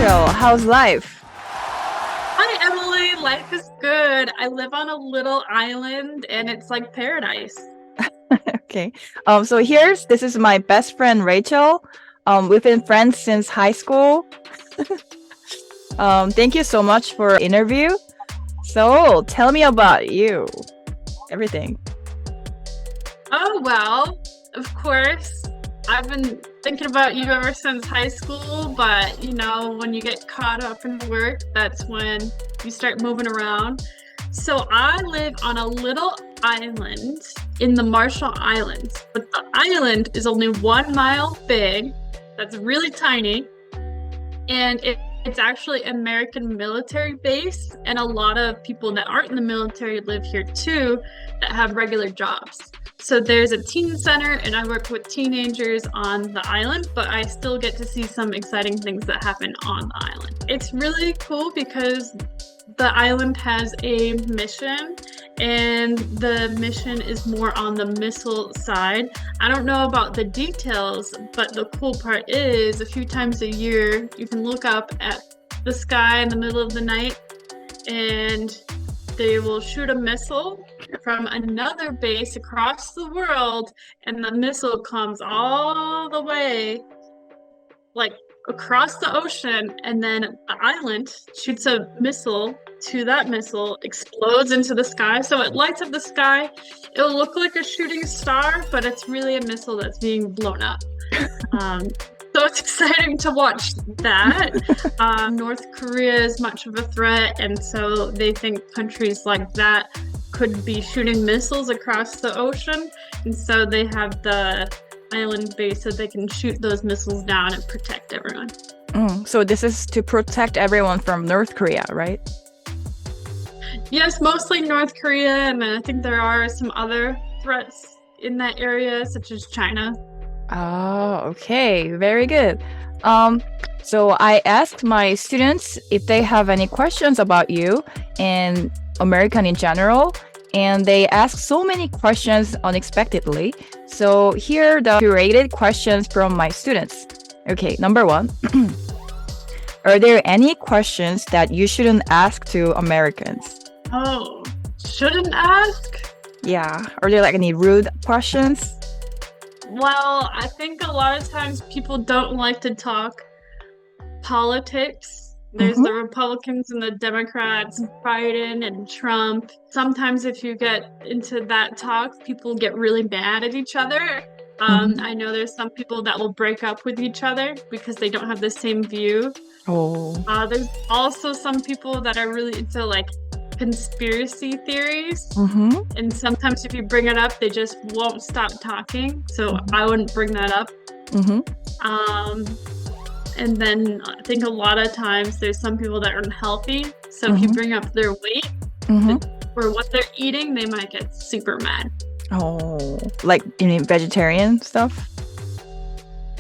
Rachel. How's life? Hi, Emily. Life is good. I live on a little island and it's like paradise. Okay. This is my best friend Rachel. We've been friends since high school. Thank you so much for the interview. So tell me about you. Everything. Oh, well, of course. I've been thinking about you ever since high school, but when you get caught up in work, that's when you start moving around. So I live on a little island in the Marshall Islands, but the island is only 1 mile big. That's really tiny. And it's actually American military base, and a lot of people that aren't in the military live here too that have regular jobs. So there's a teen center, and I work with teenagers on the island, but I still get to see some exciting things that happen on the island. It's really cool because the island has a mission, and the mission is more on the missile side. I don't know about the details, but the cool part is a few times a year, you can look up at the sky in the middle of the night, and they will shoot a missile from another base across the world, and the missile comes all the way, like across the ocean, and then the island shoots a missile to that missile, explodes into the sky. So it lights up the sky. It'll look like a shooting star, but it's really a missile that's being blown up. So it's exciting to watch that. North Korea is much of a threat, and so they think countries like that could be shooting missiles across the ocean. And so they have the island base so they can shoot those missiles down and protect everyone. So this is to protect everyone from North Korea, right? Yes, mostly North Korea, and I think there are some other threats in that area, such as China. Oh, okay. Very good. So I asked my students if they have any questions about you and American in general, and they asked so many questions unexpectedly. So here are the curated questions from my students. Okay, number one. Are there any questions that you shouldn't ask to Americans? Oh, shouldn't ask? Yeah. Are there like any rude questions? Well, I think a lot of times people don't like to talk politics. There's the Republicans and the Democrats, Biden and Trump. Sometimes if you get into that talk, people get really mad at each other. I know there's some people that will break up with each other because they don't have the same view. Oh. There's also some people that are really into like conspiracy theories. And sometimes if you bring it up, they just won't stop talking. So I wouldn't bring that up. And then I think a lot of times there's some people that are unhealthy. So if you bring up their weight or what they're eating, they might get super mad. Oh, like you mean vegetarian stuff?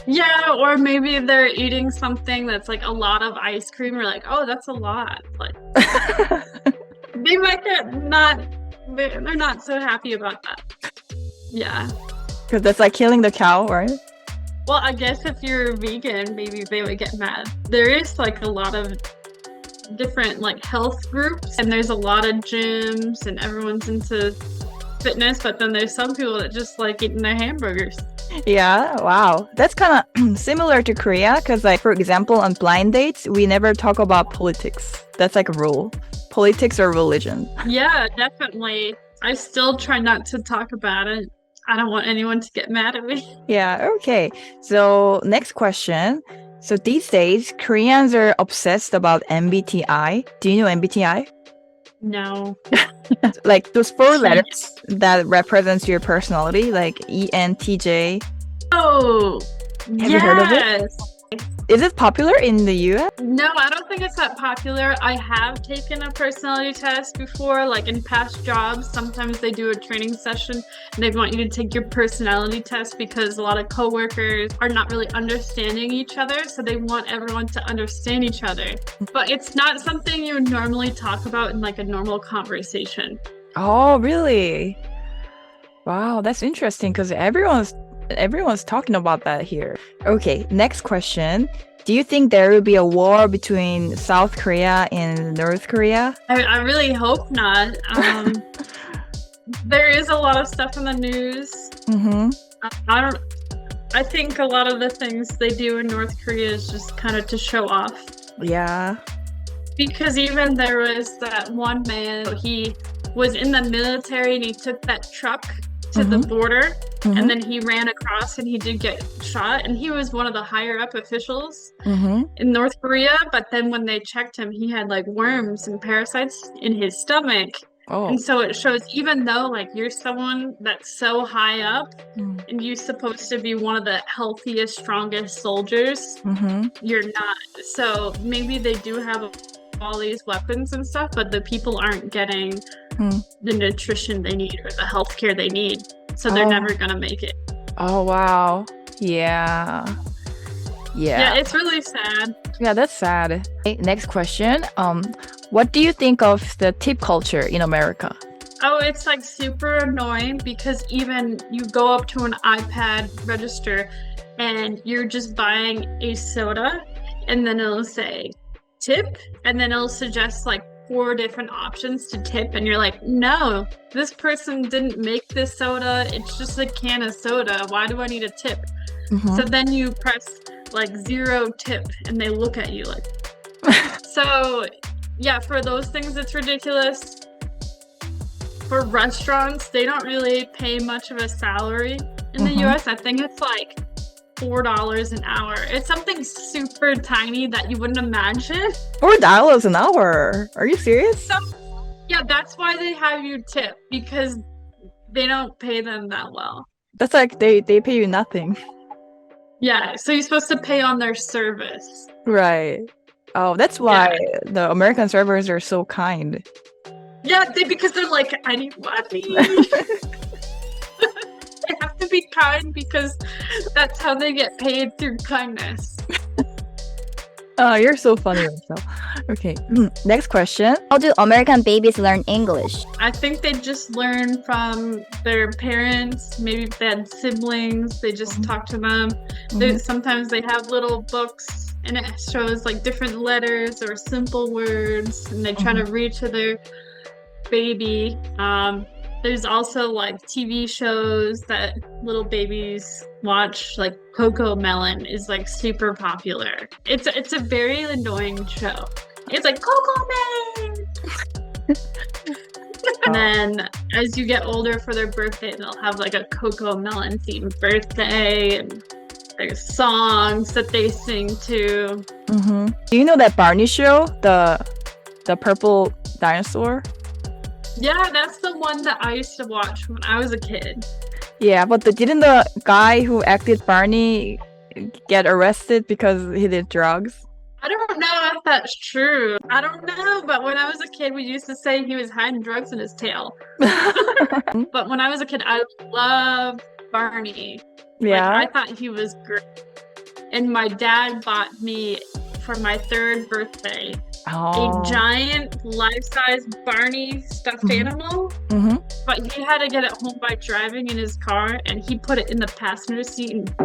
Yeah, or maybe they're eating something that's like a lot of ice cream. We're like, oh, that's a lot. Like they might they're not so happy about that. Yeah. Because that's like killing the cow, right? Well, I guess if you're vegan, maybe they would get mad. There is like a lot of different like health groups, and there's a lot of gyms, and everyone's into fitness, but then there's some people that just like eating their hamburgers. Yeah, wow. That's kind of similar to Korea because, like, for example, on blind dates, we never talk about politics. That's like a rule. Politics or religion. Yeah, definitely. I still try not to talk about it. I don't want anyone to get mad at me. Yeah, okay. So, next question. So, these days, Koreans are obsessed about MBTI. Do you know MBTI? No. Like those 4 letters that represents your personality, like ENTJ. Oh, Have you heard of it? Is it popular in the US? No, I don't think it's that popular. I have taken a personality test before, like in past jobs. Sometimes they do a training session and they want you to take your personality test because a lot of coworkers are not really understanding each other. So they want everyone to understand each other. But it's not something you would normally talk about in like a normal conversation. Oh, really? Wow, that's interesting because everyone's Everyone's talking about that here. Okay, next question. Do you think there will be a war between South Korea and North Korea? I really hope not. There is a lot of stuff in the news. Mm-hmm. I think a lot of the things they do in North Korea is just kind of to show off. Yeah. Because even there was that one man, he was in the military and he took that truck to the border and then he ran across and he did get shot, and he was one of the higher up officials in North Korea. But then when they checked him, he had like worms and parasites in his stomach. Oh. And so it shows, even though like you're someone that's so high up and you're supposed to be one of the healthiest, strongest soldiers, you're not. So maybe they do have all these weapons and stuff, but the people aren't getting the nutrition they need or the healthcare they need. So they're never gonna make it. Oh, wow. Yeah. Yeah, it's really sad. Yeah, that's sad. Okay, next question. What do you think of the tip culture in America? Oh, it's like super annoying because even you go up to an iPad register and you're just buying a soda and then it'll say tip, and then it'll suggest like 4 different options to tip, and you're like, no, this person didn't make this soda, it's just a can of soda, why do I need a tip? So then you press like 0 tip and they look at you like so yeah, for those things it's ridiculous. For restaurants, they don't really pay much of a salary in the US. I think it's like $4 an hour. It's something super tiny that you wouldn't imagine. $4 an hour? Are you serious? So, yeah, that's why they have you tip, because they don't pay them that well. That's like they pay you nothing. Yeah, so you're supposed to pay on their service. Right. Oh, that's why the American servers are so kind. Yeah, because they're like, I need money. They have to be kind because that's how they get paid, through kindness. Oh, you're so funny yourself. Okay, next question. How do American babies learn English? I think they just learn from their parents. Maybe if they had siblings, they just talk to them. Sometimes they have little books and it shows like different letters or simple words, and they try to read to their baby. There's also like TV shows that little babies watch, like Coco Melon is like super popular. It's a very annoying show. It's like Coco Melon. And then as you get older for their birthday, they'll have like a Coco Melon themed birthday, and there's songs that they sing to. Do you know that Barney show, the purple dinosaur? Yeah, that's the one that I used to watch when I was a kid. Yeah, but didn't the guy who acted Barney get arrested because he did drugs? I don't know if that's true. I don't know, but when I was a kid, we used to say he was hiding drugs in his tail. But when I was a kid, I loved Barney. Yeah. Like, I thought he was great. And my dad bought me, for my 3rd birthday, a giant life-size Barney stuffed animal. But he had to get it home by driving in his car, and he put it in the passenger seat and